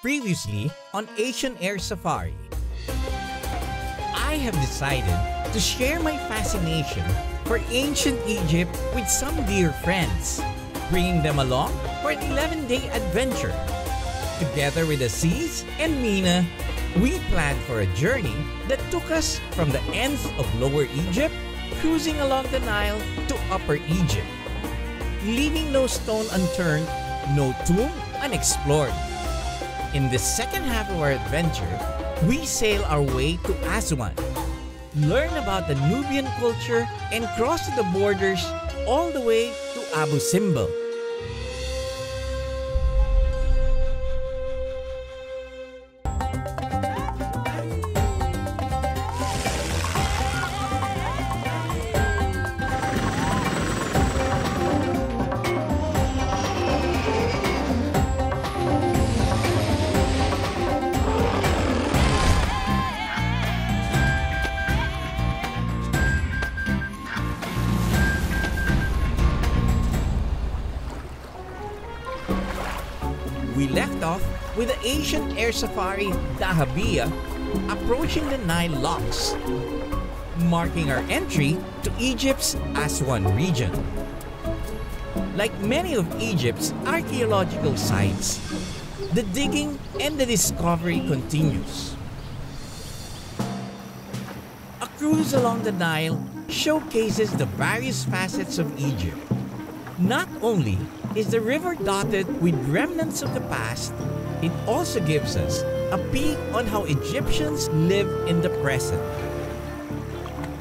Previously on Asian Air Safari, I have decided to share my fascination for ancient Egypt with some dear friends, bringing them along for an 11-day adventure. Together with Aziz and Mina, we planned for a journey that took us from the ends of Lower Egypt, cruising along the Nile to Upper Egypt, leaving no stone unturned, no tomb unexplored. In the second half of our adventure, we sail our way to Aswan, learn about the Nubian culture, and cross the borders all the way to Abu Simbel. We left off with the Asian Air Safari Dahabiya approaching the Nile locks, marking our entry to Egypt's Aswan region. Like many of Egypt's archaeological sites, the digging and the discovery continues. A cruise along the Nile showcases the various facets of Egypt. Not only is the river dotted with remnants of the past, it also gives us a peek on how Egyptians live in the present.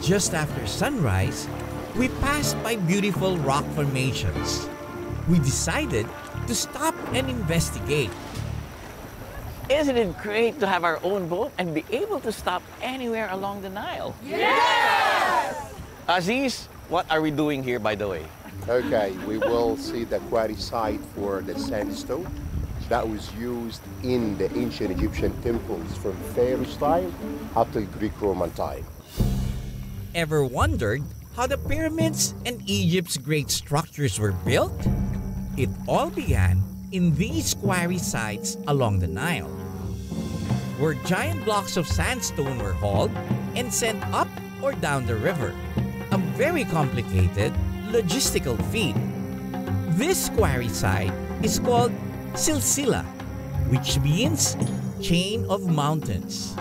Just after sunrise, we passed by beautiful rock formations. We decided to stop and investigate. Isn't it great to have our own boat and be able to stop anywhere along the Nile? Yes! Aziz, what are we doing here, by the way? Okay, we will see the quarry site for the sandstone that was used in the ancient Egyptian temples from Pharaoh style up to Greek-Roman time. Ever wondered how the pyramids and Egypt's great structures were built? It all began in these quarry sites along the Nile, where giant blocks of sandstone were hauled and sent up or down the river. A very complicated logistical feat. This quarry site is called Silsila, which means chain of mountains.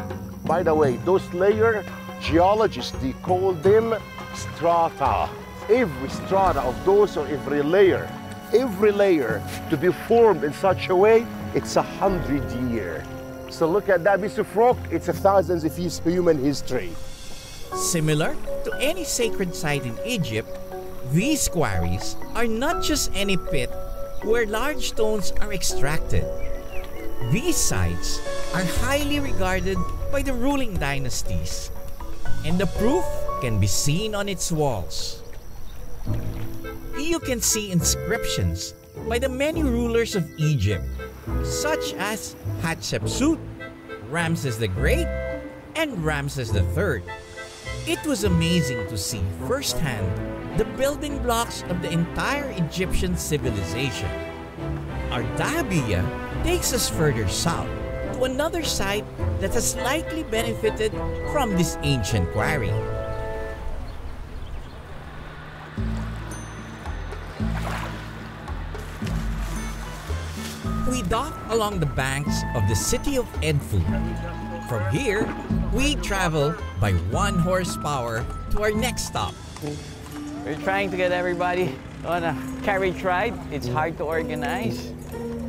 By the way, those layers, geologists, they call them strata. Every strata of those, or every layer to be formed in such a way, it's 100 years. So look at that piece of rock, it's thousands of years of human history. Similar to any sacred site in Egypt, these quarries are not just any pit where large stones are extracted. These sites are highly regarded by the ruling dynasties, and the proof can be seen on its walls. You can see inscriptions by the many rulers of Egypt, such as Hatshepsut, Ramses the Great, and Ramses III. It was amazing to see firsthand the building blocks of the entire Egyptian civilization. Our Dahabiya takes us further south to another site that has likely benefited from this ancient quarry. We dock along the banks of the city of Edfu. From here, we travel by 1 horsepower to our next stop. We're trying to get everybody on a carriage ride. It's hard to organize.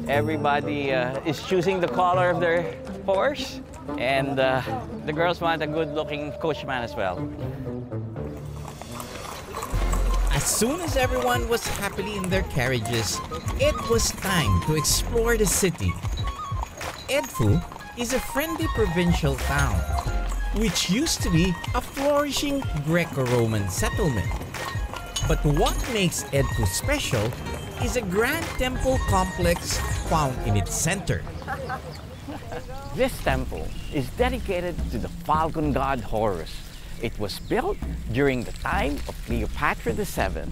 Everybody is choosing the color of their horse, and the girls want a good-looking coachman as well. As soon as everyone was happily in their carriages, it was time to explore the city. Edfu is a friendly provincial town, which used to be a flourishing Greco-Roman settlement. But what makes Edfu special is a grand temple complex found in its center. This temple is dedicated to the falcon god Horus. It was built during the time of Cleopatra VII,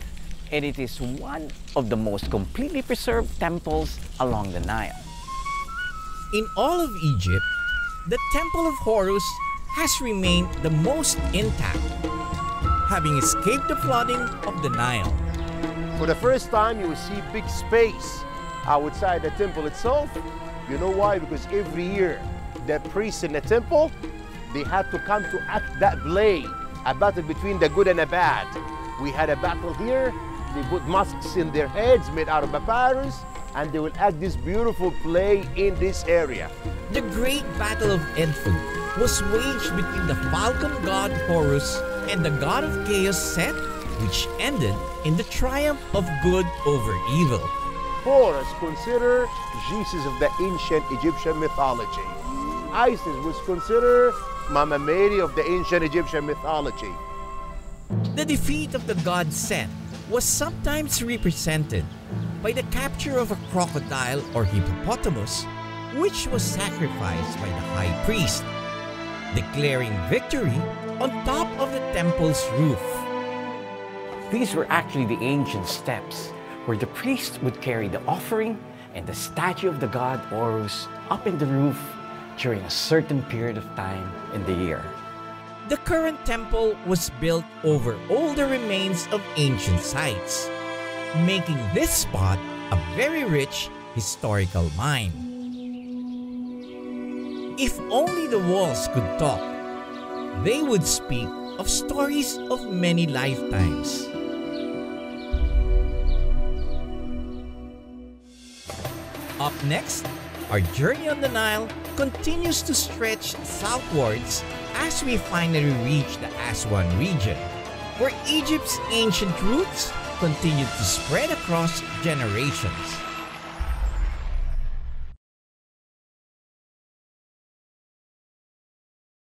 and it is one of the most completely preserved temples along the Nile. In all of Egypt, the Temple of Horus has remained the most intact, having escaped the flooding of the Nile. For the first time, you will see big space outside the temple itself. You know why? Because every year, the priests in the temple, they had to come to act that play, a battle between the good and the bad. We had a battle here. They put masks in their heads made out of papyrus, and they will act this beautiful play in this area. The great battle of Edfu was waged between the falcon god Horus and the god of chaos Set, which ended in the triumph of good over evil. Horus considered Jesus of the ancient Egyptian mythology. Isis was considered Mama Mary of the ancient Egyptian mythology. The defeat of the god Set was sometimes represented by the capture of a crocodile or hippopotamus, which was sacrificed by the high priest, declaring victory on top of the temple's roof. These were actually the ancient steps where the priest would carry the offering and the statue of the god Horus up in the roof during a certain period of time in the year. The current temple was built over older remains of ancient sites, making this spot a very rich historical mine. If only the walls could talk, they would speak of stories of many lifetimes. Up next, our journey on the Nile continues to stretch southwards as we finally reach the Aswan region, where Egypt's ancient roots continue to spread across generations.